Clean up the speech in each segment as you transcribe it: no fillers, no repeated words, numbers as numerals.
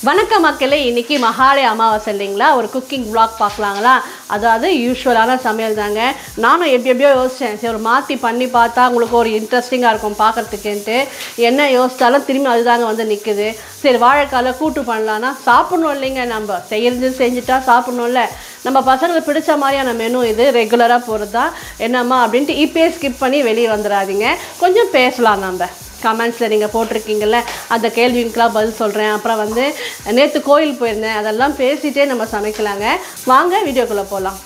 வணக்கம் மக்களே, இன்னைக்கு மகாலய அமாவாசை இல்லைங்களா? ஒரு குக்கிங் vlog பார்க்கலாங்களா? அதாவது யூஸ்வலான சமையல் தாங்க. நானும் எப்படியோ யோசித்தேன், சரி ஒரு மாற்றி பண்ணி பார்த்தா உங்களுக்கு ஒரு இன்ட்ரெஸ்டிங்காக இருக்கும் பார்க்குறதுக்குன்ட்டு. என்ன யோசித்தாலும் திரும்பி அதுதாங்க வந்து நிற்குது. சரி வாழைக்கால கூட்டு பண்ணலான்னா சாப்பிட்ணும் இல்லைங்க, நம்ம செஞ்சுட்டா சாப்பிட்ணும்ல. நம்ம பசங்களுக்கு பிடிச்ச மாதிரியான மெனு இது, ரெகுலராக போகிறது தான். என்னம்மா அப்படின்ட்டு இப்போயே ஸ்கிப் பண்ணி வெளியே வந்துடாதீங்க, கொஞ்சம் பேசலாம். நம்ம கமெண்ட்ஸில் நீங்கள் போட்டிருக்கீங்கள்ல, அந்த கேள்விக்கெலாம் பதில் சொல்கிறேன். அப்புறம் வந்து நேற்று கோயில் போயிருந்தேன், அதெல்லாம் பேசிகிட்டே நம்ம சமைக்கலாங்க. வாங்க வீடியோக்குள்ளே போகலாம்.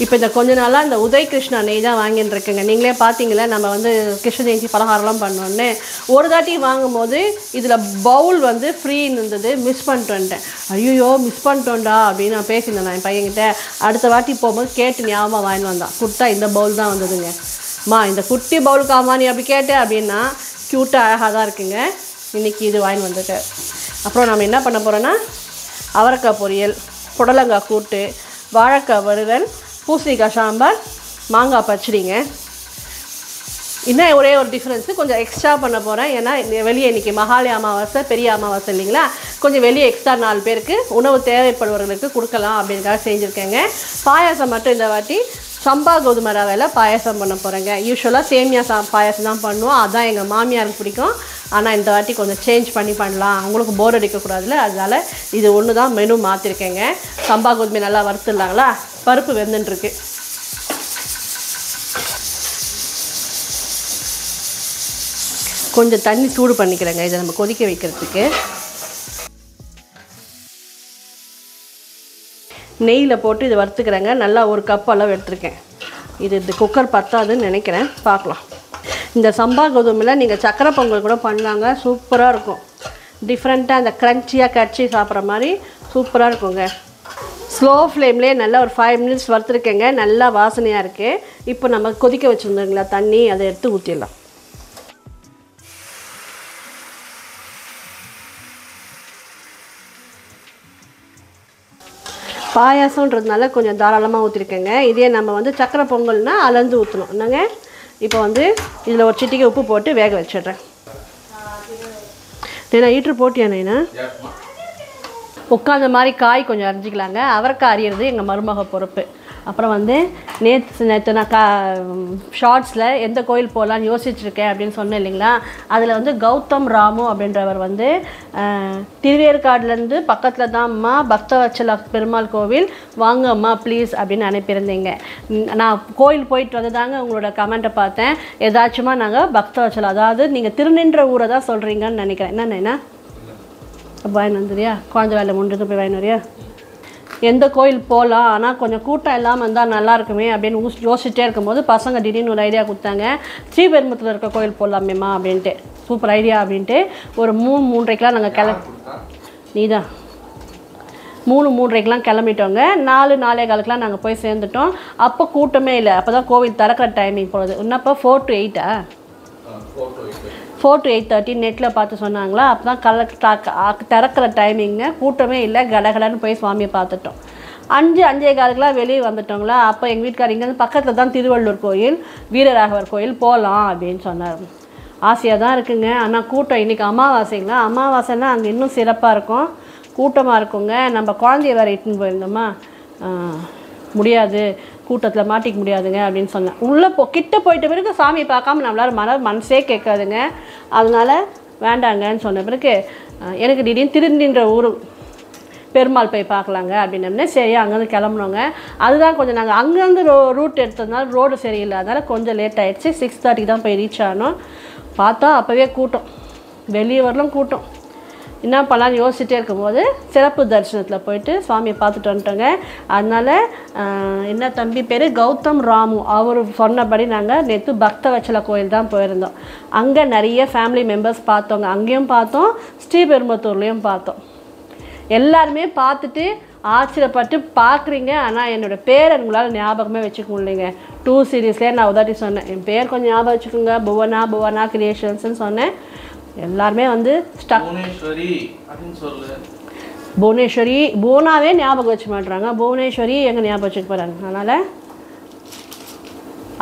இப்போ இந்த கொஞ்ச நாளாக இந்த உதய் கிருஷ்ணா நெய் தான் வாங்கின்னு இருக்குங்க. நீங்களே பார்த்தீங்களா, நம்ம வந்து கிருஷ்ண ஜெயந்தி பலகாரம்லாம் பண்ணோன்னு ஒரு தாட்டி வாங்கும்போது இதில் பவுல் வந்து ஃப்ரீன்னு இருந்தது, மிஸ் பண்ணிட்டு வந்துட்டேன். ஐயோ மிஸ் பண்ணிட்டோண்டா அப்படின்னு நான் பேசியிருந்தேன் நான் என் பையன்கிட்ட. அடுத்த வாட்டி போகும்போது கேட்டு ஞாபகமாக வாங்கின்னு வந்தான். கொடுத்தா இந்த பவுல் தான் வந்ததுங்க. இந்த குட்டி பவுலுக்காமா நீ அப்படி கேட்டேன் அப்படின்னா, க்யூட்டாக அழகாக தான் இருக்குங்க. இன்றைக்கி இது வாங்கி வந்துட்டு அப்புறம் நம்ம என்ன பண்ண போகிறோன்னா, அவரைக்காய் பொரியல், புடலங்காய் கூட்டு, வாழைக்காய் வறுவல், பூசணிக்காய் சாம்பார், மாங்காய் பச்சடிங்க. இன்னும் ஒரே ஒரு டிஃப்ரென்ஸு, கொஞ்சம் எக்ஸ்ட்ரா பண்ண போகிறேன். ஏன்னா வெளியே இன்றைக்கி மகாலய அமாவாசை, பெரிய அமாவாசை இல்லைங்களா? கொஞ்சம் வெளியே எக்ஸ்ட்ரா 4 பேருக்கு உணவு தேவைப்படுபவர்களுக்கு கொடுக்கலாம் அப்படின்றக்காக செஞ்சுருக்கேங்க. பாயாசம் மட்டும் இந்த வாட்டி சம்பா கோதுமை ரவையில் பாயாசம் பண்ண போகிறேங்க. யூஸ்வலாக சேமியா பாயாசம் தான் பண்ணுவோம், அதுதான் எங்கள் மாமியாருக்கு பிடிக்கும். ஆனால் இந்த வாட்டி கொஞ்சம் சேஞ்ச் பண்ணலாம், அவங்களுக்கு போர் அடிக்கக்கூடாதுல, அதனால் இது ஒன்று தான் மெனு மாற்றிருக்கேங்க. சம்பா கோதுமை நல்லா வறுத்துடலாங்களா? பருப்பு வெந்துட்டுருக்கு. கொஞ்சம் தண்ணி சூடு பண்ணிக்கிறேங்க இதை நம்ம கொதிக்க வைக்கிறதுக்கு. நெய்யில் போட்டு இது வறுத்துக்கிறேங்க. நல்லா 1 கப் அளவு எடுத்துருக்கேன். இது குக்கர் பத்தாதுன்னு நினைக்கிறேன், பார்க்கலாம். இந்த சம்பா கோதுமையில் நீங்கள் சக்கரை பொங்கல் கூட பண்ணலாங்க, சூப்பராக இருக்கும். டிஃப்ரெண்ட்டாக அந்த க்ரன்ச்சியாக கடிச்சி சாப்பிட்ற மாதிரி சூப்பராக இருக்குங்க. ஸ்லோ ஃப்ளேம்லேயே நல்லா ஒரு 5 மினிட்ஸ் வறுத்துருக்கேங்க. நல்லா வாசனையாக இருக்குது. இப்போ நம்ம கொதிக்க வச்சுருந்தோங்களா தண்ணி, அதை எடுத்து ஊற்றிடலாம். பாயாசன்றதுனால கொஞ்சம் தாராளமாக ஊற்றிருக்கேங்க. இதே நம்ம வந்து சக்கரை பொங்கல்னால் அளந்து ஊற்றணும் என்னங்க. இப்போ வந்து இதில் ஒரு சிட்டிகை உப்பு போட்டு வேக வச்சிடுறேன். ஏன்னா ஈட்ரு போட்டியா நைனா? உட்காந்த மாதிரி காய் கொஞ்சம் அரிஞ்சிக்கலாங்க. அவரைக்காய் அரியறது எங்கள் மருமக பொறுப்பு. அப்புறம் வந்து நேற்று நான் ஷார்ட்ஸில் எந்த கோயில் போகலான்னு யோசிச்சுருக்கேன் அப்படின்னு சொன்னேன் இல்லைங்களா? அதில் வந்து கௌதம் ராமு அப்படின்றவர் வந்து திருவேற்காடுலேருந்து பக்கத்தில் தான் அம்மா பக்தவச்சல பெருமாள் கோவில், வாங்க அம்மா ப்ளீஸ் அப்படின்னு அனுப்பியிருந்தீங்க. நான் கோயில் போயிட்டு வந்து தாங்க உங்களோட கமெண்ட்டை பார்த்தேன். ஏதாச்சுமா நாங்கள் பக்தவச்சலம், அதாவது நீங்கள் திருநின்ற ஊரை தான் சொல்கிறீங்கன்னு நினைக்கிறேன். என்னென்னா வாயின் வந்துறியா? குழந்தை வேலை முடிஞ்சது போய் வாயின் வரியா? எந்த கோயில் போகலாம், ஆனால் கொஞ்சம் கூட்டம் இல்லாமல் இருந்தால் நல்லா இருக்குமே அப்படின்னு யோசிச்சுட்டே இருக்கும்போது பசங்க திடீர்னு ஒரு ஐடியா கொடுத்தாங்க. ஸ்ரீபெரும்புத்தூரில் இருக்க கோயில் போகலாமேம்மா அப்படின்ட்டு. சூப்பர் ஐடியா அப்படின்ட்டு ஒரு 3:30க்கெலாம் நாங்கள் நீ தான் 3:30க்கெலாம் கிளம்பிட்டோங்க. 4:45க்கெலாம் நாங்கள் போய் சேர்ந்துட்டோம். அப்போ கூட்டமே இல்லை. அப்போ தான் கோவில் திறக்கிற டைமிங் போகுது. இன்னப்போ 4 to 8 4 to 8:30 நெட்டில் பார்த்து சொன்னாங்களா? அப்போ தான் திறக்கிற டைமிங்க. கூட்டமே இல்லை, கடகடன்னு போய் சுவாமியை பார்த்துட்டோம். 5:45க்கெலாம் வெளியே வந்துட்டோங்களா? அப்போ எங்கள் வீட்டுக்காரர் இங்கேருந்து பக்கத்தில் தான் திருவள்ளூர் கோயில், வீரராகவர் கோயில் போகலாம் அப்படின்னு சொன்னார். ஆசையாக தான் இருக்குங்க. ஆனால் கூட்டம் இன்றைக்கி அமாவாசைங்களா? அமாவாசைன்னா அங்கே இன்னும் சிறப்பாக இருக்கும், கூட்டமாக இருக்குங்க. நம்ம குழந்தைய வேறு இட்டுன்னு போயிருந்தோமா, முடியாது, கூட்டத்தில் மாட்டிக்க முடியாதுங்க அப்படின்னு சொன்னேன். உள்ளே கிட்ட போயிட்ட பிறகு சாமியை பார்க்காம நம்மளால் மனசே கேட்காதுங்க. அதனால் வேண்டாங்கன்னு சொன்ன பிறகு எனக்கு திடீர்னு திருநின்ற ஊர் பெருமாள் போய் பார்க்கலாங்க அப்படின்னே சரி அங்கேருந்து கிளம்புனோங்க. அதுதான் கொஞ்சம் நாங்கள் அங்கேருந்து ரூட் எடுத்ததுனால ரோடு சரியில்லை, அதனால் கொஞ்சம் லேட் ஆகிடுச்சு. 6:30 தான் போய் ரீச் ஆனோம். பார்த்தா அப்போவே கூட்டம், வெளியே வரலாம் கூட்டம். என்ன பண்ணலான்னு யோசிச்சுட்டே இருக்கும்போது சிறப்பு தரிசனத்தில் போயிட்டு சுவாமியை பார்த்துட்டு வந்துட்டோங்க. அதனால் என்ன தம்பி பேர் கௌதம் ராமு, அவர் சொன்னபடி நாங்கள் நேற்று பக்தவச்சல கோயில் தான் போயிருந்தோம். அங்கே நிறைய ஃபேமிலி மெம்பர்ஸ் பார்த்தோங்க. அங்கேயும் பார்த்தோம், ஸ்ரீபெரும்புத்தூர்லேயும் பார்த்தோம். எல்லாருமே பார்த்துட்டு ஆச்சரியப்பட்டு பார்க்குறீங்க. ஆனால் என்னோடய பேர் உங்களால் ஞாபகமே வச்சுக்க முடியலைங்க. 2 சீரீஸ்லேயே நான் உதாட்டி சொன்னேன், என் பேர் கொஞ்சம் ஞாபகம் வச்சுக்கோங்க, புவனா கிரியேஷன்ஸ்ன்னு சொன்னேன். எல்லாருமே வந்து புவனேஸ்வரி புவனாவே ஞாபகம் வச்சு மாட்டுறாங்க, புவனேஸ்வரி எங்கே ஞாபகம் வச்சுக்க போகிறாங்க. அதனால்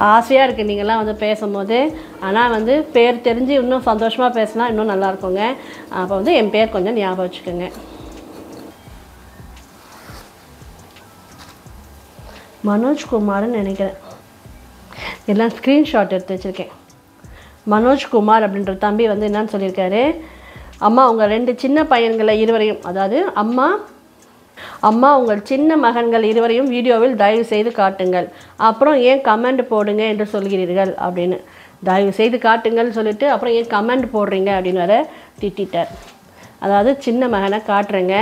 ஆசையாக இருக்குது நீங்கள்லாம் வந்து பேசும்போது. ஆனால் வந்து பேர் தெரிஞ்சு இன்னும் சந்தோஷமாக பேசினா இன்னும் நல்லாயிருக்குங்க. அப்போ வந்து என் பேர் கொஞ்சம் ஞாபகம் வச்சுக்கோங்க. மனோஜ்குமார்னு நினைக்கிறேன். எல்லாம் ஸ்க்ரீன்ஷாட் எடுத்து வச்சுருக்கேன். மனோஜ்குமார் அப்படின்ற தம்பி வந்து என்னன்னு சொல்லியிருக்காரு, அம்மா உங்கள் 2 சின்ன பையன்களை இருவரையும், அதாவது அம்மா உங்கள் சின்ன மகன்கள் இருவரையும் வீடியோவில் தயவு செய்து காட்டுங்கள், அப்புறம் ஏன் கமெண்ட் போடுங்க என்று சொல்கிறீர்கள் அப்படின்னு. தயவு செய்து காட்டுங்கள்னு சொல்லிவிட்டு அப்புறம் ஏன் கமெண்ட் போடுறீங்க அப்படின்னு வர திட்டார். அதாவது சின்ன மகனை காட்டுறேங்க,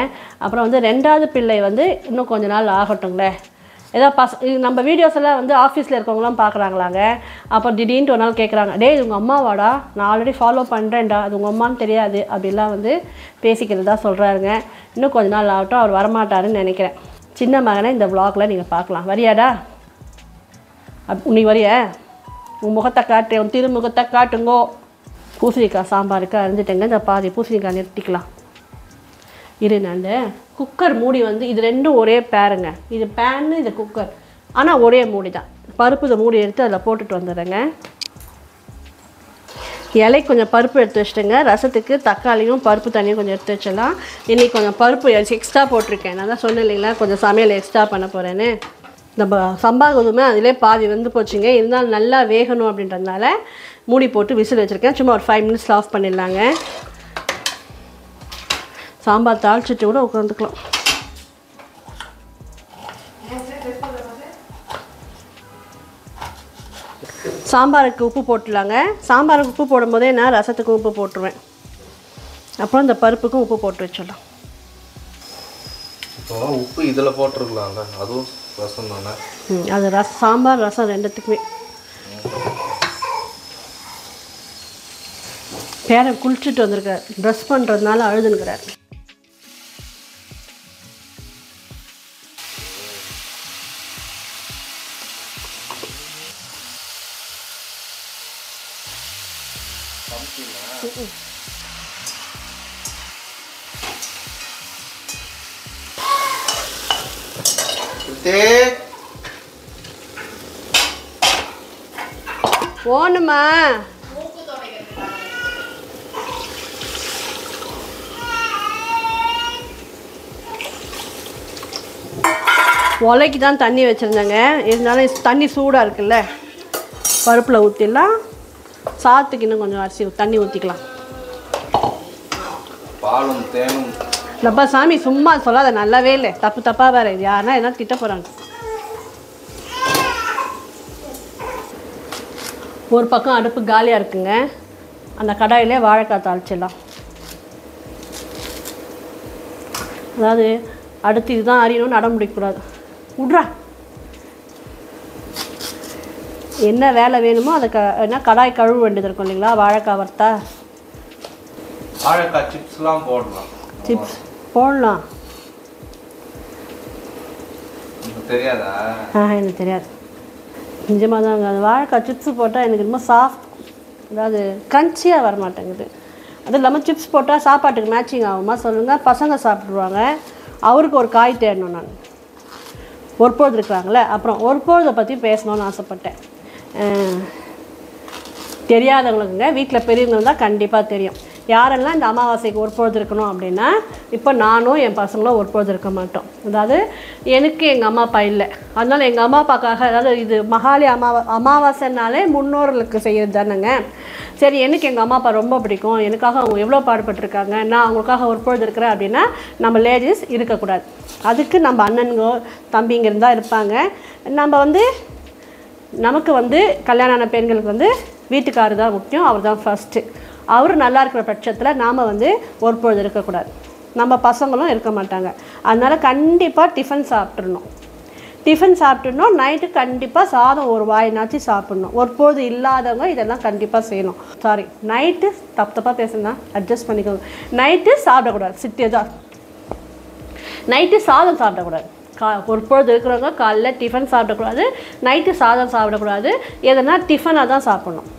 அப்புறம் வந்து 2வது பிள்ளை வந்து இன்னும் கொஞ்ச நாள் ஆகட்டுங்களே. ஏதோ நம்ம வீடியோஸ் எல்லாம் வந்து ஆஃபீஸில் இருக்கவங்களாம் பார்க்குறாங்களாங்க. அப்போ திடீர்னு ஒரு நாள் கேட்குறாங்க, டே இது உங்கள் அம்மாவாடா, நான் ஆல்ரெடி ஃபாலோ பண்ணுறேன்டா, அது உங்கள் அம்மான்னு தெரியாது அப்படிலாம் வந்து பேசிக்கிறதா சொல்கிறாருங்க. இன்னும் கொஞ்ச நாள் ஆகட்டும், அவர் வரமாட்டாருன்னு நினைக்கிறேன். சின்ன மகனை இந்த விளாகில் நீங்கள் பார்க்கலாம். வரியாடா? நீ வரிய? உன் முகத்தை காட்டு, உன் திருமுகத்தை காட்டுங்கோ. பூசணிக்காய் சாம்பாருக்கு அரிஞ்சிட்டேங்க. இந்த பாதி பூசணிக்காய் நிறுத்திக்கலாம். நான் குக்கர் மூடி வந்து இது 2ம் ஒரே பேருங்க. இது பேன்னு, இது குக்கர், ஆனால் ஒரே மூடி தான். பருப்பு இதை மூடி எடுத்து அதில் போட்டுட்டு வந்துடுறேங்க. இலை கொஞ்சம் பருப்பு எடுத்து வச்சுட்டுங்க. ரசத்துக்கு தக்காளியும் பருப்பு தண்ணியும் கொஞ்சம் எடுத்து வச்சிடலாம். இன்றைக்கி கொஞ்சம் பருப்பு எக்ஸ்ட்ரா போட்டிருக்கேன். நான் தான் சொன்னேன் இல்லைங்களா, கொஞ்சம் சமையல் எக்ஸ்ட்ரா பண்ண போகிறேன்னு. நம்ம சம்பா கோதுமை அதிலே பாதி வந்து போச்சுங்க. இருந்தாலும் நல்லா வேகணும் அப்படின்றதுனால மூடி போட்டு விசில் வச்சுருக்கேன். சும்மா ஒரு 5 மினிட்ஸ் ஆஃப் பண்ணிடலாங்க. சாம்பார் தாளிச்சிட்டு கூட உட்காந்துக்கலாம். சாம்பாருக்கு உப்பு போட்டுடலாங்க. சாம்பாருக்கு உப்பு போடும்போதே நான் ரசத்துக்கு உப்பு போட்டுருவேன். அப்புறம் இந்த பருப்புக்கும் உப்பு போட்டு வச்சிடலாம். உப்பு இதில் போட்டுருக்கலாம்ல, அதுவும் ரசம் தானே. அது சாம்பார் ரசம் 2த்துக்குமே. பேரன் குளிச்சுட்டு வந்திருக்கார், ட்ரெஸ் பண்ணுறதுனால அழுதுனுக்கிறார். போணுமா? உலைக்கு தான் தண்ணி வச்சுருந்தேங்க. இருந்தாலும் தண்ணி சூடாக இருக்குல்ல, பருப்பில் ஊற்றிடலாம். சாத்துக்கு இன்னும் கொஞ்சம் அரிசி தண்ணி ஊற்றிக்கலாம். பாலும் தேனும் இல்லைப்பா சாமி, சும்மா சொல்லாத, நல்லாவே இல்லை. தப்பாக வேறு இது யாருன்னா என்ன திட்ட போகிறாங்க. ஒரு பக்கம் அடுப்பு காலியாக இருக்குங்க. அந்த கடாயிலே வாழைக்காய் தாளிச்சிடலாம். அதாவது அடுத்து இதுதான் அறியணும்னு அடம் முடிக்கக்கூடாது. விட்றா, என்ன வேலை வேணுமோ அதை என்ன கடாய் கழுவ வேண்டியது இருக்கும் இல்லைங்களா. வாழைக்காய் வறுத்தா வாழைக்காய் சிப்ஸ்லாம் போடலாம். சிப்ஸ் போடலாம். தெரியாதா? எனக்கு தெரியாது, நிஜமாக தாங்க. அது வாழைக்காய் சிப்ஸ் போட்டால் எனக்கு ரொம்ப சாஃப்ட், அதாவது க்ரன்ச்சியாக வர மாட்டேங்குது. அது இல்லாமல் சிப்ஸ் போட்டால் சாப்பாட்டுக்கு மேட்சிங் ஆகுமா சொல்லுங்கள்? பசங்க சாப்பிட்ருவாங்க. அவருக்கு ஒரு காய் தேடணும். நான் ஒருபொழுது இருக்கிறாங்களே, அப்புறம் ஒருபொழுதை பற்றி பேசணுன்னு ஆசைப்பட்டேன். தெரியாதவங்களுக்குங்க, வீட்டில் பெரியவங்க இருந்தால் கண்டிப்பாக தெரியும். யாரெல்லாம் இந்த அமாவாசைக்கு ஒருபொழுது இருக்கணும் அப்படின்னா, இப்போ நானும் என் பசங்களும் ஒருபொழுது இருக்க மாட்டோம். அதாவது எனக்கு எங்கள் அம்மா அப்பா இல்லை, அதனால் எங்கள் அம்மா அப்பாக்காக, அதாவது இது மகாலி அமாவாசைனாலே முன்னோர்களுக்கு செய்கிறது தானேங்க. சரி, எனக்கு எங்கள் அம்மா அப்பா ரொம்ப பிடிக்கும், எனக்காக அவங்க எவ்வளோ பாடுபட்டுருக்காங்க, நான் அவங்களுக்காக ஒருபொழுது இருக்கிறேன் அப்படின்னா நம்ம லேடிஸ் இருக்கக்கூடாது. அதுக்கு நம்ம அண்ணனுங்கோ தம்பிங்க இருந்தால் இருப்பாங்க. நம்ம வந்து நமக்கு வந்து கல்யாணம் ஆன பெண்களுக்கு வந்து வீட்டுக்காரர் தான் முக்கியம், அவர் தான் ஃபஸ்ட்டு. அவர் நல்லா இருக்கிற பட்சத்தில் நாம் வந்து ஒருபொழுது இருக்கக்கூடாது. நம்ம பசங்களும் இருக்க மாட்டாங்க. அதனால் கண்டிப்பாக டிஃபன் சாப்பிட்றணும். நைட்டு கண்டிப்பாக சாதம் ஒரு வாயினாச்சும் சாப்பிட்ணும். ஒருபொழுது இல்லாதவங்க இதெல்லாம் கண்டிப்பாக செய்யணும். சாரி, நைட்டு தப்பாக பேசுனா அட்ஜஸ்ட் பண்ணிக்கோங்க. நைட்டு சாப்பிடக்கூடாது. சிட்டியதான் நைட்டு சாதம் சாப்பிடக்கூடாது. ஒருபொழுது இருக்கிறவங்க காலைல டிஃபன் சாப்பிடக்கூடாது, நைட்டு சாதம் சாப்பிடக்கூடாது. எதனா டிஃபனாக தான் சாப்பிட்ணும்.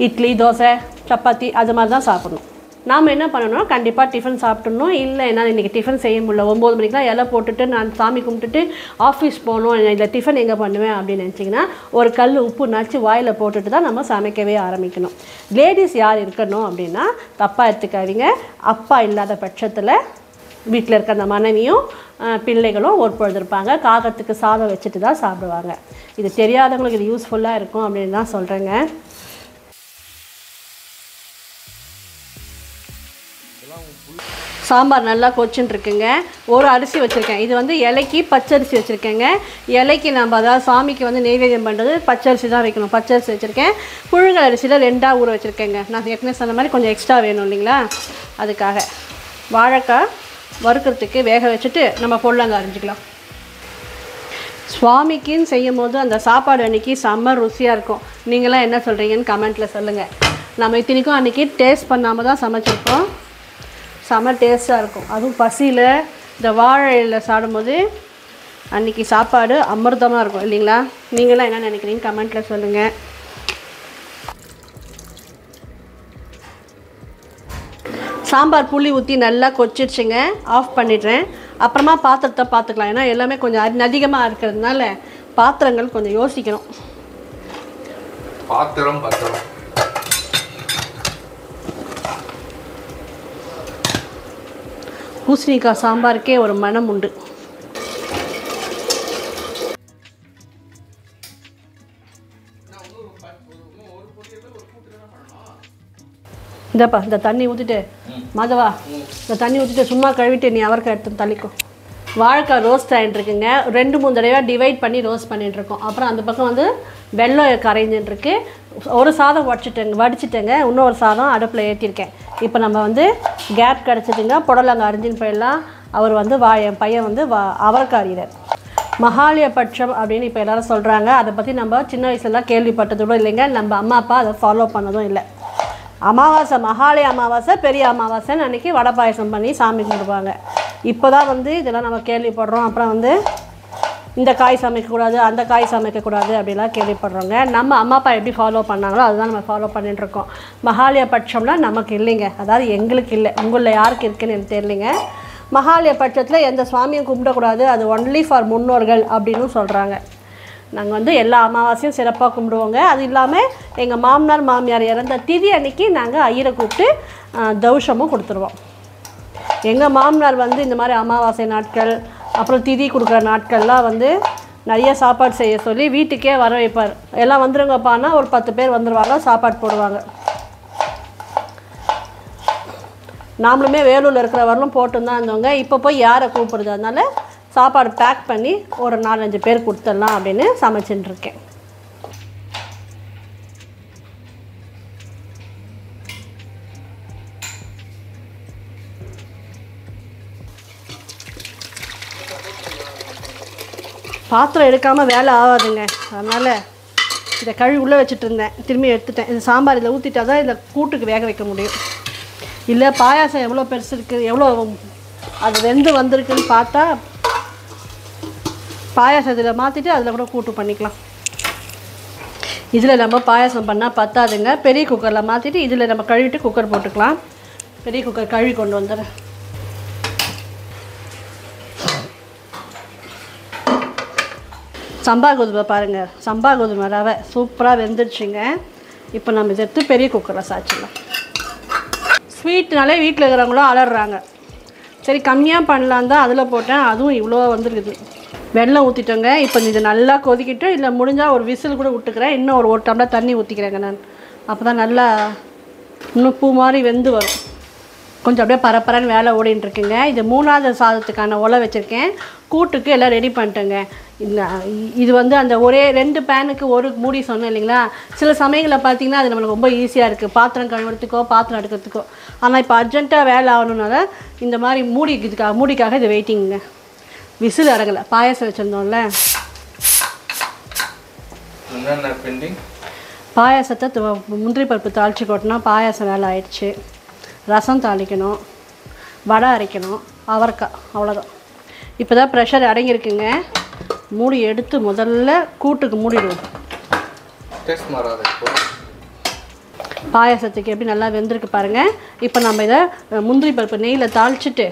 இட்லி, தோசை, சப்பாத்தி அது மாதிரி தான் சாப்பிட்ணும். நாம் என்ன பண்ணணும், கண்டிப்பாக டிஃபன் சாப்பிட்ணும். இல்லை என்னால் இன்றைக்கி டிஃபன் செய்ய முடியல, 9 மணிக்கெலாம் இலை போட்டுட்டு நான் சாமி கும்பிட்டுட்டு ஆஃபீஸ் போகணும், இந்த டிஃபன் எங்கே பண்ணுவேன் அப்படின்னு நினச்சிங்கன்னா ஒரு கல் உப்பு நச்சு வாயில் போட்டுட்டு தான் நம்ம சமைக்கவே ஆரம்பிக்கணும். லேடிஸ் யார் இருக்கணும் அப்படின்னா, தப்பாக எடுத்துக்காதீங்க, அப்பா இல்லாத பட்சத்தில் வீட்டில் இருக்க அந்த மனைவியும் பிள்ளைகளும் ஒரு பொழுது இருப்பாங்க. காகத்துக்கு சாதம் வச்சுட்டு தான் சாப்பிடுவாங்க. இது தெரியாதவங்களுக்கு இது யூஸ்ஃபுல்லாக இருக்கும் அப்படின்னு தான் சொல்கிறேங்க. சாம்பார் நல்லா கொச்சுன்னு இருக்குங்க. ஒரு அரிசி வச்சுருக்கேன். இது வந்து இலைக்கு பச்சரிசி வச்சுருக்கேங்க. இலைக்கு நம்ம அதாவது சாமிக்கு வந்து நெய்வேத்தியம் பண்ணுறது பச்சரிசி தான் வைக்கணும். பச்சரிசி வச்சுருக்கேன். புழுங்கல் அரிசியில் 2 ஊற வச்சுருக்கேங்க. நான் ஏற்கனவே சொன்ன மாதிரி கொஞ்சம் எக்ஸ்ட்ரா வேணும் இல்லைங்களா, அதுக்காக. வாழைக்காய் வறுக்கிறதுக்கு வேக வச்சுட்டு நம்ம பொடலங்காய் அரிஞ்சிக்கலாம். சுவாமிக்குன்னு செய்யும் போது அந்த சாப்பாடு அன்றைக்கி செம்ம ருசியாக இருக்கும். நீங்களாம் என்ன சொல்கிறீங்கன்னு கமெண்ட்டில் சொல்லுங்கள். நம்ம இத்தனைக்கும் அன்றைக்கி டேஸ்ட் பண்ணாமல் தான் சமைச்சிருக்கோம். செம்ம டேஸ்ட்டாக இருக்கும். அதுவும் பசியில் இந்த வாழை இலையில் சாப்பிடும்போது அன்றைக்கி சாப்பாடு அமிர்தமாக இருக்கும் இல்லைங்களா. நீங்களாம் என்ன நினைக்கிறீங்க கமெண்ட்டில் சொல்லுங்கள். சாம்பார் புளி ஊற்றி நல்லா கொச்சிடுச்சுங்க. ஆஃப் பண்ணிடுறேன். அப்புறமா பாத்திரத்தை பார்த்துக்கலாம். ஏன்னா எல்லாமே கொஞ்சம் அதிகமாக இருக்கிறதுனால பாத்திரங்கள் கொஞ்சம் யோசிக்கணும். பாத்திரம் பூசணிக்காய் சாம்பாருக்கே ஒரு மனம் உண்டு. இந்தப்பா இந்த தண்ணி ஊற்றிட்டு மாதவா, இந்த தண்ணி ஊற்றிட்டு சும்மா கழுவிட்டு நீ அவரைக்காய் எடுத்து தள்ளிக்கும். வாழைக்காய் ரோஸ்ட் ஆகிட்டுருக்குங்க. 2-3 தடவை டிவைட் பண்ணி ரோஸ்ட் பண்ணிகிட்ருக்கோம். அப்புறம் அந்த பக்கம் வந்து வெள்ளம் கரைஞ்சின்ட்டுருக்கு. ஒரு சாதம் வடிச்சிட்டேங்க. இன்னொரு சாதம் அடுப்பில் ஏற்றிருக்கேன். இப்போ நம்ம வந்து கேப் கிடச்சிட்டுங்க. புடலங்காய் அரிஞ்சின்னு போயிடலாம். அவர் வந்து என் பையன் வந்து அவரைக்காய் அறிகிறார். மகாலயபட்சம் அப்படின்னு இப்போ எல்லோரும் சொல்கிறாங்க. அதை பற்றி நம்ம சின்ன வயசுலலாம் கேள்விப்பட்டதோடு இல்லைங்க. நம்ம அம்மா அப்பா அதை ஃபாலோ பண்ணதும் இல்லை. அமாவாசை, மகாலய அமாவாசை, பெரிய அமாவாசைன்னு அன்றைக்கி வடை பாயசம் பண்ணி சாமி கும்பிடுவாங்க. இப்போ தான் வந்து இதெல்லாம் நம்ம கேள்விப்படுறோம். அப்புறம் வந்து இந்த காய் சமைக்கக்கூடாது, அந்த காய் சமைக்கக்கூடாது அப்படிலாம் கேள்விப்படுறோங்க. நம்ம அம்மா அப்பா எப்படி ஃபாலோ பண்ணாங்களோ அதுதான் நம்ம ஃபாலோ பண்ணிட்டுருக்கோம். மகாலயபட்சம்லாம் நமக்கு இல்லைங்க. அதாவது எங்களுக்கு இல்லை, உங்களில் யாருக்கு இருக்குன்னு எனக்கு தெரியலைங்க. மகாலயபட்சத்தில் எந்த சுவாமியும் கும்பிடக்கூடாது, அது ஒன்லி ஃபார் முன்னோர்கள் அப்படின்னு சொல்கிறாங்க. நாங்கள் வந்து எல்லா அமாவாசையும் சிறப்பாக கும்பிடுவோங்க. அது இல்லாமல் எங்கள் மாமனார் மாமியார் இறந்த திதி அன்றைக்கி நாங்கள் ஐயரை கூப்பிட்டு தௌஷமும் கொடுத்துருவோம். எங்கள் மாமனார் வந்து இந்த மாதிரி அமாவாசை நாட்கள் அப்புறம் திதி கொடுக்குற நாட்கள்லாம் வந்து நிறைய சாப்பாடு செய்ய சொல்லி வீட்டுக்கே வர வைப்பார். எல்லாம் வந்துருங்கப்பான்னா ஒரு 10 பேர் வந்துடுவாங்க, சாப்பாடு போடுவாங்க. நாமளுமே வேலூரில் இருக்கிற வரலும் போட்டு தான் இருந்தவங்க. இப்போ போய் யாரை கூப்பிடுறது, அதனால சாப்பாடு பேக் பண்ணி ஒரு 4-5 பேர் கொடுத்துடலாம் அப்படின்னு சமைச்சுட்டுருக்கேன். பாத்திரம் எடுக்காமல் வேலை ஆகாதுங்க. அதனால் இதை கழுவி உள்ளே வச்சுட்டு இருந்தேன், திரும்பி எடுத்துட்டேன். இந்த சாம்பார் இதில் ஊற்றிட்டா தான் இதில் கூட்டுக்கு வேக வைக்க முடியும். இல்லை பாயாசம் எவ்வளோ பெருசு இருக்குது, எவ்வளோ அது வெந்து வந்திருக்குன்னு பார்த்தா பாயாசம் இதில் மாற்றிட்டு அதில் கூட கூட்டு பண்ணிக்கலாம். இதில் நம்ம பாயாசம் பண்ணால் பத்தாதுங்க. பெரிய குக்கரில் மாற்றிட்டு இதில் நம்ம கழுவிட்டு குக்கர் போட்டுக்கலாம். பெரிய குக்கர் கழுவி கொண்டு வந்துடுறேன். சம்பா கோதுமை பாருங்கள், சம்பா கோதுமை ரவை சூப்பராக வெந்துடுச்சுங்க. இப்போ நம்ம இதை எடுத்து பெரிய குக்கரில் சாய்ச்சிடலாம். ஸ்வீட்னாலே வீட்டில் இருக்கிறவங்களும் அலறாங்க. சரி கம்மியாக பண்ணலான் தான் அதில் போட்டேன், அதுவும் இவ்வளோ வந்துருக்குது. வெல்லம் ஊற்றிட்டோங்க. இப்போ இது நல்லா கொதிக்கிட்டு, இல்லை முடிஞ்சால் ஒரு விசில் கூட விட்டுக்கிறேன். இன்னும் ஒரு டம்ளர் தண்ணி ஊற்றிக்கிறேங்க நான். அப்போ தான் நல்லா இன்னும் பூ மாதிரி வெந்து வரும். கொஞ்சம் அப்படியே பரப்பரன்னு வேலை ஓடின்ட்டுருக்குங்க. இது 3வது சாதத்துக்கான ஒலை வச்சுருக்கேன். கூட்டுக்கு எல்லாம் ரெடி பண்ணிட்டேங்க. இது வந்து அந்த ஒரே 2 பேனுக்கு ஒரு மூடி சொன்னேன் இல்லைங்களா. சில சமயங்களில் பார்த்திங்கன்னா அது நம்மளுக்கு ரொம்ப ஈஸியாக இருக்குது, பாத்திரம் கழுவுறதுக்கோ பாத்திரம் எடுக்கிறதுக்கோ. ஆனால் இப்போ அர்ஜென்ட்டாக வேலை ஆகணுனால இந்த மாதிரி மூடிக்காக இது வெயிட்டிங்க. விசில் அடங்கலை, பாயாசம் வச்சுருந்தோம்ல. பாயாசத்தை முந்திரி பருப்பு தாளித்து கொட்டினா பாயாசம் வேலை ஆயிடுச்சு. ரசம் தாளிக்கணும், வடை அரைக்கணும், அவரைக்காய், அவ்வளோதான். இப்போ தான் ப்ரெஷர் அடங்கியிருக்குங்க. மூடி எடுத்து முதல்ல கூட்டுக்கு மூடிடுவோம். பாயாசத்துக்கு எப்படி நல்லா வெந்திருக்கு பாருங்கள். இப்போ நம்ம இதை முந்திரி பருப்பு நெய்யில் தாளிச்சிட்டு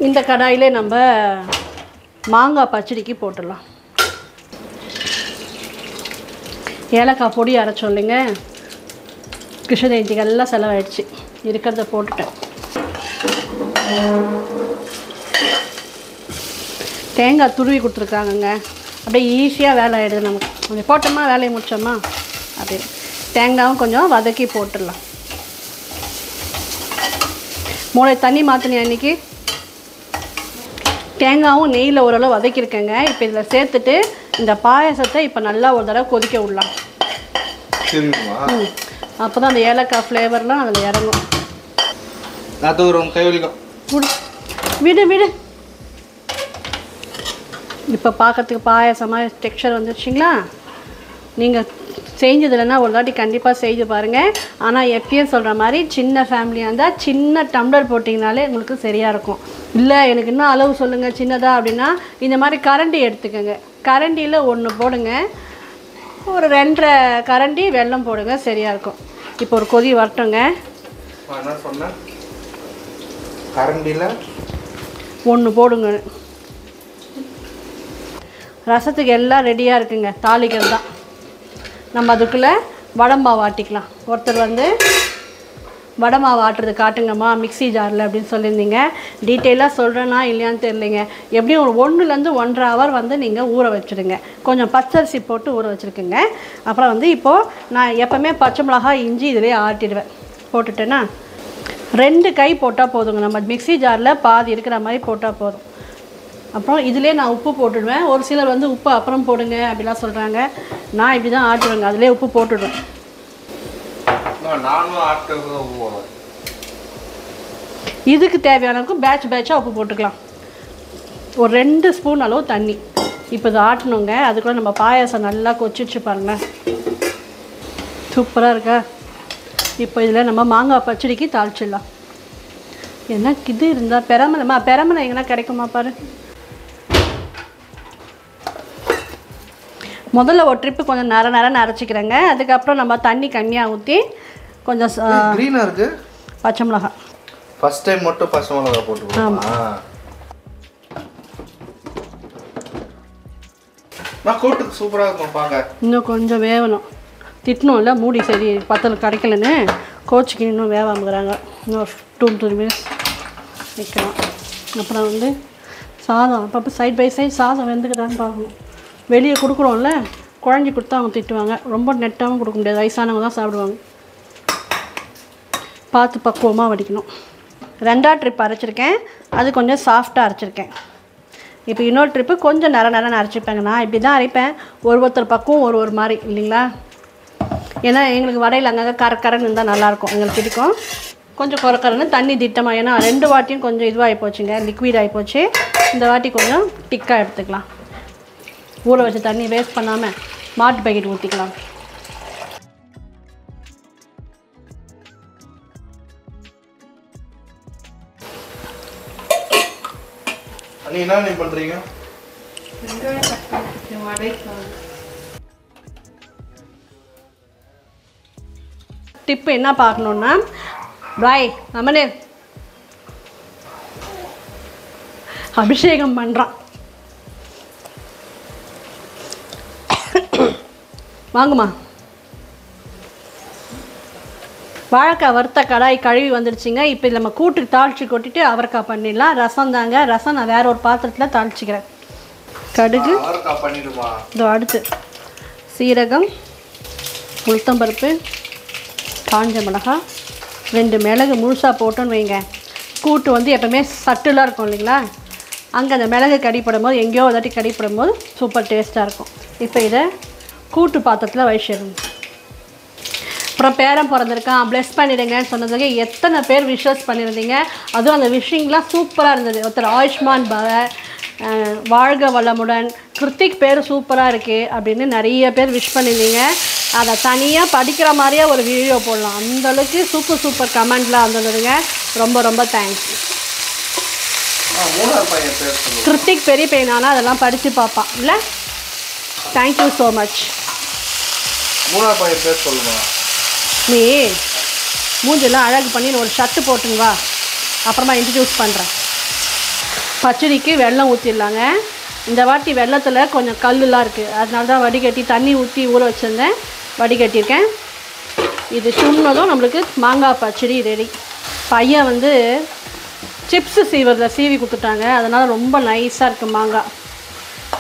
இந்த கடாயிலே நம்ம மாங்காய் பச்சடிக்கு போட்டுடலாம். ஏலக்காய் பொடி அரைச்சோம் இல்லைங்க, கிருஷ்ண ஜெயந்திக்கு எல்லாம் செலவாயிடுச்சு. இருக்கிறத போட்டுட்டேன். தேங்காய் துருவி கொடுத்துருக்காங்கங்க. அப்படியே ஈஸியாக வேலை ஆகிடுது நமக்கு. கொஞ்சம் போட்டோமா வேலையை முடிச்சோமா அப்படியே. தேங்காயும் கொஞ்சம் வதக்கி போட்டுடலாம். மூளை தண்ணி மாற்றினியா இன்றைக்கி? தேங்காயும் நெய்யில் ஓரளவு வதக்கியிருக்கேங்க. இப்போ இதில் சேர்த்துட்டு இந்த பாயசத்தை இப்போ நல்லா ஒரு தடவை கொதிக்க விடலாம். அப்போ தான் அந்த ஏலக்காய் ஃப்ளேவர்லாம் அதில் இறங்கும். விடு விடு. இப்போ பார்க்கறதுக்கு பாயசமாக டெக்ஸ்சர் வந்துடுச்சிங்களா? நீங்கள் செஞ்சதுலன்னா ஒரு தாட்டி கண்டிப்பாக செய்து பாருங்கள். ஆனால் எப்பயும் சொல்கிற மாதிரி சின்ன ஃபேமிலியாக இருந்தால் சின்ன டம்ளர் போட்டிங்கனாலே உங்களுக்கு சரியாக இருக்கும். இல்லை எனக்கு இன்னும் அளவு சொல்லுங்கள் சின்னதாக அப்படின்னா இந்த மாதிரி கரண்டி எடுத்துக்கோங்க. கரண்டியில் 1 போடுங்க, ஒரு 2.5 கரண்டி வெல்லம் போடுங்க, சரியாக இருக்கும். இப்போ ஒரு கொதி வரட்டுங்க. என்ன சொன்ன? கரண்டியில் 1 போடுங்க. ரசத்துக்கு எல்லாம் ரெடியாக இருக்குங்க. தாளிக்கிறது தான். நம்ம அதுக்குள்ளே வடை மாவு ஆட்டிக்கலாம். ஒருத்தர் வந்து வடை மாவு ஆட்டுறது காட்டுங்கம்மா மிக்ஸி ஜாரில் அப்படின்னு சொல்லியிருந்தீங்க. டீட்டெயிலாக சொல்கிறேன்னா இல்லையான்னு தெரியலைங்க. எப்படியும் ஒரு 1லேருந்து 1.5 ஹவர் வந்து நீங்கள் ஊற வச்சுடுங்க. கொஞ்சம் பச்சரிசி போட்டு ஊற வச்சுருக்குங்க. அப்புறம் வந்து இப்போது நான் எப்போவுமே பச்சை மிளகாய் இஞ்சி இதிலே ஆட்டிடுவேன். போட்டுட்டேன்னா 2 கை போட்டால் போதுங்க. நம்ம மிக்ஸி ஜாரில் பாதி இருக்கிற மாதிரி போட்டால் போதும். அப்புறம் இதிலே நான் உப்பு போட்டுடுவேன். ஒரு சிலர் வந்து உப்பு அப்புறம் போடுங்க அப்படிலாம் சொல்கிறாங்க. நான் இப்படி தான் ஆட்டுவேங்க. அதிலே உப்பு போட்டுடுவேன். இதுக்கு தேவையானதுக்கும் பேட்சாக உப்பு போட்டுக்கலாம். ஒரு 2 ஸ்பூன் அளவு தண்ணி. இப்போ இதை ஆட்டணுங்க. அதுக்குள்ளே நம்ம பாயாசம் நல்லா கொச்சிச்சு பாருங்கள். சூப்பராக இருக்கா? இப்போ இதில் நம்ம மாங்காய் பச்சடிக்கு தாளிச்சிடலாம். என்ன இது இருந்தால் பெரமனை எங்கன்னா கிடைக்குமா பாரு. முதல்ல ஒரு ட்ரிப்பு கொஞ்சம் நர அரைச்சிக்கிறேங்க. அதுக்கப்புறம் நம்ம தண்ணி கம்மியாக ஊற்றி கொஞ்சம் க்ரீனாக இருக்குது பச்சை மிளகாய். ஃபர்ஸ்ட் டைம் மட்டும் பச்சை மிளகாய் போட்டு. ஆமாம், நான் கூட்டுக்கு சூப்பராக இருக்கும் பார்க்க. இன்னும் கொஞ்சம் வேகணும். திட்டணும்ல மூடி சரி பத்தல் கிடைக்கலன்னு கோச்சிக்கு இன்னும் வேகாமக்கிறாங்க. இன்னும் 2-3 மினிட்ஸ் வைக்கலாம். அப்புறம் வந்து சாதம் அப்பப்போ சைட் பை சைட் சாதம் வெந்துக்கிட்டான்னு பார்க்கணும். வெளியே கொடுக்குறோம்ல, குழஞ்சி கொடுத்தா அவங்க திட்டுவாங்க. ரொம்ப நெட்டாகவும் கொடுக்க முடியாது, வயசானவங்க தான் சாப்பிடுவாங்க. பார்த்து பக்குவமாக வடிக்கணும். 2ஆவது ட்ரிப் அரைச்சிருக்கேன். அது கொஞ்சம் சாஃப்டாக அரைச்சிருக்கேன். இப்போ இன்னொரு ட்ரிப்பு கொஞ்சம் நர அரைச்சிப்பேங்க. நான் இப்படி தான் அரைப்பேன். ஒருத்தர் பக்குவம் ஒரு மாதிரி இல்லைங்களா? ஏன்னா எங்களுக்கு வடையில் அங்கங்கே கரன்னு இருந்தால் நல்லாயிருக்கும், எங்களுக்கு பிடிக்கும். கொஞ்சம் குறக்கறன்னு தண்ணி திட்டமாக. ஏன்னா 2 வாட்டியும் கொஞ்சம் இதுவாகி போச்சுங்க, லிக்விட் ஆகி போச்சு. இந்த வாட்டி கொஞ்சம் திக்காக எடுத்துக்கலாம். ஊற வச்ச தண்ணி வேஸ்ட் பண்ணாமல் மாட்டு பேக்கெட் ஊற்றிக்கலாம். என்ன பண்ணுறீங்க? டிப்பு என்ன பார்க்கணுன்னா, பாய் அம்மனே அபிஷேகம் பண்ணுறான். வாங்குமா. வாழைக்காய் வறுத்த கடாய் கழுவி வந்துடுச்சிங்க. இப்போ நம்ம கூட்டு தாளித்து கொட்டிட்டு அவரைக்காய் பண்ணிடலாம். ரசம் தாங்க. ரசம் நான் வேற ஒரு பாத்திரத்தில் தாளிச்சிக்கிறேன். கடுகு இதோ அடுத்து சீரகம், உளுத்தம்பருப்பு, காஞ்ச மிளகாய், 2 மிளகு முழுசாக போட்டோன்னு வைங்க. கூட்டு வந்து எப்போவுமே சட்டுலாக இருக்கும் இல்லைங்களா? அங்கே அந்த மிளகு கடிப்படும் போது எங்கேயோ ஒரு தாட்டி கடிப்படும் போது சூப்பர் டேஸ்ட்டாக இருக்கும். இப்போ இதை கூட்டு பாத்திரத்தில் வச்சிடணும். அப்புறம் பேரன் பிறந்திருக்கான் ப்ளெஸ் பண்ணிவிடுங்கன்னு சொன்னதுக்கு எத்தனை பேர் விஷஸ் பண்ணியிருந்தீங்க. அதுவும் அந்த விஷிங்லாம் சூப்பராக இருந்தது. ஒருத்தர் ஆயுஷ்மான் பவ, வாழ்க வளமுடன், கிருத்திக் பேர் சூப்பராக இருக்குது அப்படின்னு நிறைய பேர் விஷ் பண்ணியிருந்தீங்க. அதை தனியாக படிக்கிற மாதிரியே ஒரு வீடியோ போடலாம். அந்தளவுக்கு சூப்பர் கமெண்ட்லாம் வந்ததுங்க. ரொம்ப தேங்க்ஸ். கிருத்திக் பெரிய பையனானா அதெல்லாம் படித்து பார்ப்பான் இல்லை? Thank you so much. நீ மூஞ்செல்லாம் அழகு பண்ணி ஒரு ஷர்ட்டு போட்டுங்க வா, அப்புறமா இன்ட்ரடியூஸ் பண்ணுறேன். பச்சடிக்கு வெல்லம் ஊற்றிடலாங்க. இந்த வாட்டி வெள்ளத்தில் கொஞ்சம் கல்லுலாம் இருக்குது, அதனால தான் வடிகட்டி தண்ணி ஊற்றி ஊற வச்சுருந்தேன், வடிகட்டியிருக்கேன். இது சுண்ணதும் நம்மளுக்கு மாங்காய் பச்சடி ரெடி. பையன் வந்து சிப்ஸு சீவி கொடுத்துட்டாங்க. அதனால் ரொம்ப நைஸாக இருக்குது மாங்காய்.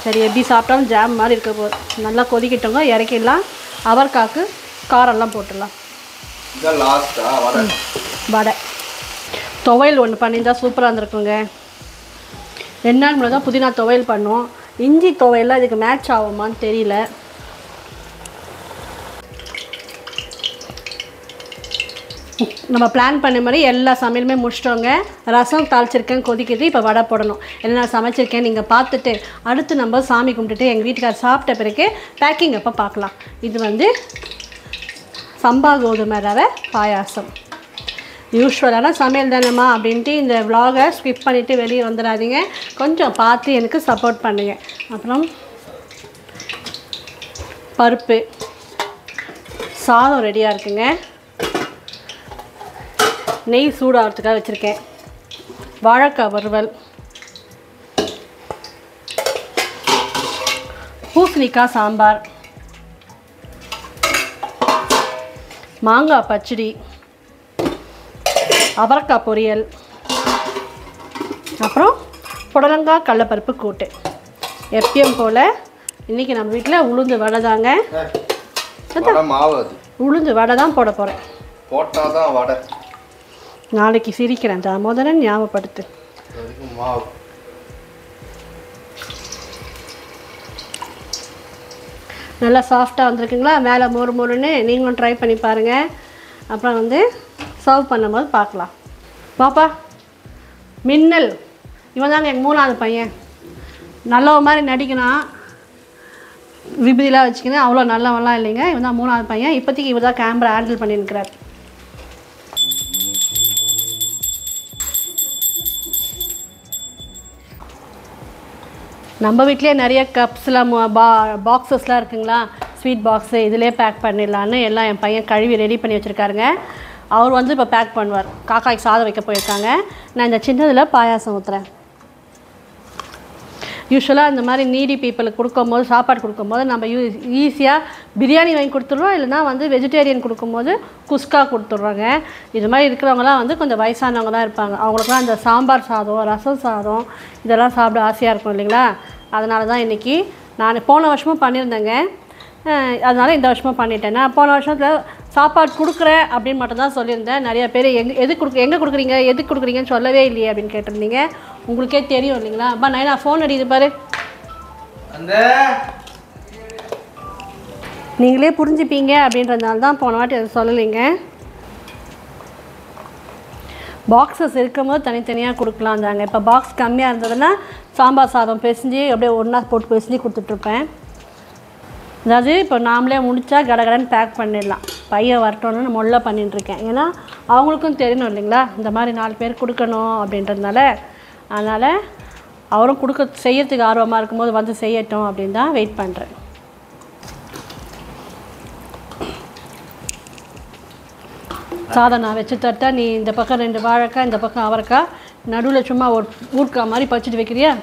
சரி, எப்படி சாப்பிட்டாலும் ஜாம் மாதிரி இருக்க போகுது. நல்லா கொதிக்கிட்டோங்க, இறக்கிடலாம். அவரைக்காக்கு காரெல்லாம் போட்டுடலாம். வடை துவையல் ஒன்று பண்ணியிருந்தால் சூப்பராக இருந்திருக்குங்க. 2 நாள் முன்னாடி தான் புதினா துவையல் பண்ணோம். இஞ்சி துவையெல்லாம் இதுக்கு மேட்ச் ஆகுமான்னு தெரியல. நம்ம பிளான் பண்ண மாதிரி எல்லா சமையலுமே முடிச்சிட்டோங்க. ரசம் தாளிச்சிருக்கேன், கொதிக்குது. இப்போ வடை போடணும். என்ன சமைச்சிருக்கேன் நீங்கள் பார்த்துட்டு அடுத்து நம்ம சாமி கும்பிட்டுட்டு எங்கள் வீட்டுக்கார் சாப்பிட்ட பிறகு பேக்கிங் அப்போ பார்க்கலாம். இது வந்து சம்பா கோதுமை ரவை பாயாசம். யூஸ்வலான சமையல் தானேம்மா அப்படின்ட்டு இந்த விலாகை ஸ்கிப் பண்ணிவிட்டு வெளியே வந்துடாதீங்க. கொஞ்சம் பார்த்து எனக்கு சப்போர்ட் பண்ணுங்கள். அப்புறம் பருப்பு சாதம் ரெடியாக இருக்குங்க. நெய் சூடாகிறதுக்காக வச்சுருக்கேன். வாழைக்காய் வறுவல், பூசணிக்காய் சாம்பார், மாங்காய் பச்சடி, அவரைக்காய் பொரியல், அப்புறம் புடலங்காய் கடலைப்பருப்பு கூட்டு. எப்பயும் போல் இன்றைக்கி நம்ம வீட்டில் உளுந்து வடை தாங்க. உளுந்து வடை தான் போட போகிறேன். போட்டால் தான் வடை. நாளைக்கு சிரிக்கிறேன், முதல்ல ஞாபகப்படுத்து. நல்லா சாஃப்டாக வந்திருக்குங்களா? மேலே மொறுன்னு நீங்களும் ட்ரை பண்ணி பாருங்கள். அப்புறம் வந்து சர்வ் பண்ணும்போது பார்க்கலாம். பாப்பா மின்னல் இவன் தாங்க எங்கள் 3ஆவது பையன். நல்லவ மாதிரி நடிக்கணும், விபதிலாம் வச்சுக்கணும். அவ்வளோ நல்லவெல்லாம் இல்லைங்க. இவன் தான் 3ஆவது பையன். இப்போதைக்கு இவர் தான் கேமரா ஹேண்டில் பண்ணியிருக்கிறார். நம்ம வீட்லேயே நிறைய கப்ஸ்லாம் பாக்ஸஸ்லாம் இருக்குங்களா, ஸ்வீட் பாக்ஸு. இதிலே பேக் பண்ணிடலான்னு எல்லாம் என் பையன் கழுவி ரெடி பண்ணி வச்சுருக்காருங்க. அவர் வந்து இப்போ பேக் பண்ணுவார். காக்காய்க்கு சாதம் வைக்க போயிருக்காங்க. நான் இந்த சின்னதில் பாயாசம் ஊற்றுறேன். யூஸ்வலாக இந்த மாதிரி நீடி பீப்புளுக்கு கொடுக்கும்போது, சாப்பாடு கொடுக்கும்போது நம்ம ஈஸியாக பிரியாணி வாங்கி கொடுத்துட்றோம். இல்லைனா வந்து வெஜிடேரியன் கொடுக்கும்போது குஸ்கா கொடுத்துட்றோங்க. இது மாதிரி இருக்கிறவங்களாம் வந்து கொஞ்சம் வயசானவங்க தான் இருப்பாங்க. அவங்களுக்குலாம் அந்த சாம்பார் சாதம், ரசம் சாதம் இதெல்லாம் சாப்பிட ஆசையாக இருக்கும் இல்லைங்களா? அதனால தான் இன்றைக்கி நான் போன வருஷமும் பண்ணியிருந்தேங்க. அதனால் இந்த வருஷமும் பண்ணிட்டேன். நான் போன வருஷத்தில் சாப்பாடு கொடுக்குறேன் அப்படின்னு மட்டும்தான் சொல்லியிருந்தேன். நிறைய பேர் எங்கே கொடுக்குறீங்கன்னு சொல்லவே இல்லையே அப்படின்னு கேட்டிருந்தீங்க. உங்களுக்கே தெரியும் இல்லைங்களா? அப்பா நான் ஃபோன் அடிக்குது பாரு. நீங்களே புரிஞ்சுப்பீங்க அப்படின்றதுனால தான் போன வாட்டி அதை சொல்லலைங்க. பாக்ஸஸ் இருக்கும்போது தனித்தனியாக கொடுக்கலாம் தாங்க. இப்போ பாக்ஸ் கம்மியாக இருந்ததுன்னா சாம்பார் சாதம் பிசைஞ்சு அப்படியே ஒன்றா போட்டு பிசைஞ்சு கொடுத்துட்ருப்பேன். அதாவது இப்போ நாமளே முடித்தா கடகடன்னு பேக் பண்ணிடலாம். பையன் வரட்டோன்னு மொல்ல பண்ணிட்டுருக்கேன். ஏன்னா அவங்களுக்கும் தெரியணும் இல்லைங்களா, இந்த மாதிரி 4 பேர் கொடுக்கணும் அப்படின்றதுனால. அதனால் அவரும் செய்யறதுக்கு ஆர்வமாக இருக்கும்போது வந்து செய்யட்டும் அப்படின்னு தான் வெயிட் பண்ணுறேன். சாதம் நான் வச்சு தட்டா, நீ இந்த பக்கம் 2 வாழைக்காய், இந்த பக்கம் அவரைக்காய், நடுவில் சும்மா ஒரு ஊறுக்காய் மாதிரி பறிச்சுட்டு வைக்கிறியா?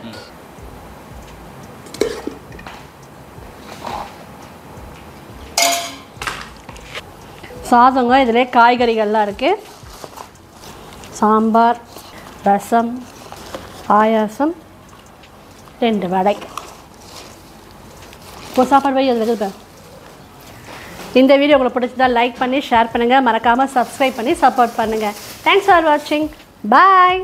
சாதங்க இதிலே காய்கறிகள்லாம் இருக்குது. சாம்பார், ரசம், பாயாசம், 2 வடை. இப்போ சாப்பாடு வை அதில் இருக்குது. இந்த வீடியோ உங்களுக்கு பிடிச்சதா லைக் பண்ணி ஷேர் பண்ணுங்கள். மறக்காமல் சப்ஸ்கிரைப் பண்ணி சப்போர்ட் பண்ணுங்கள். தேங்க்ஸ் ஃபார் வாட்சிங். பாய்.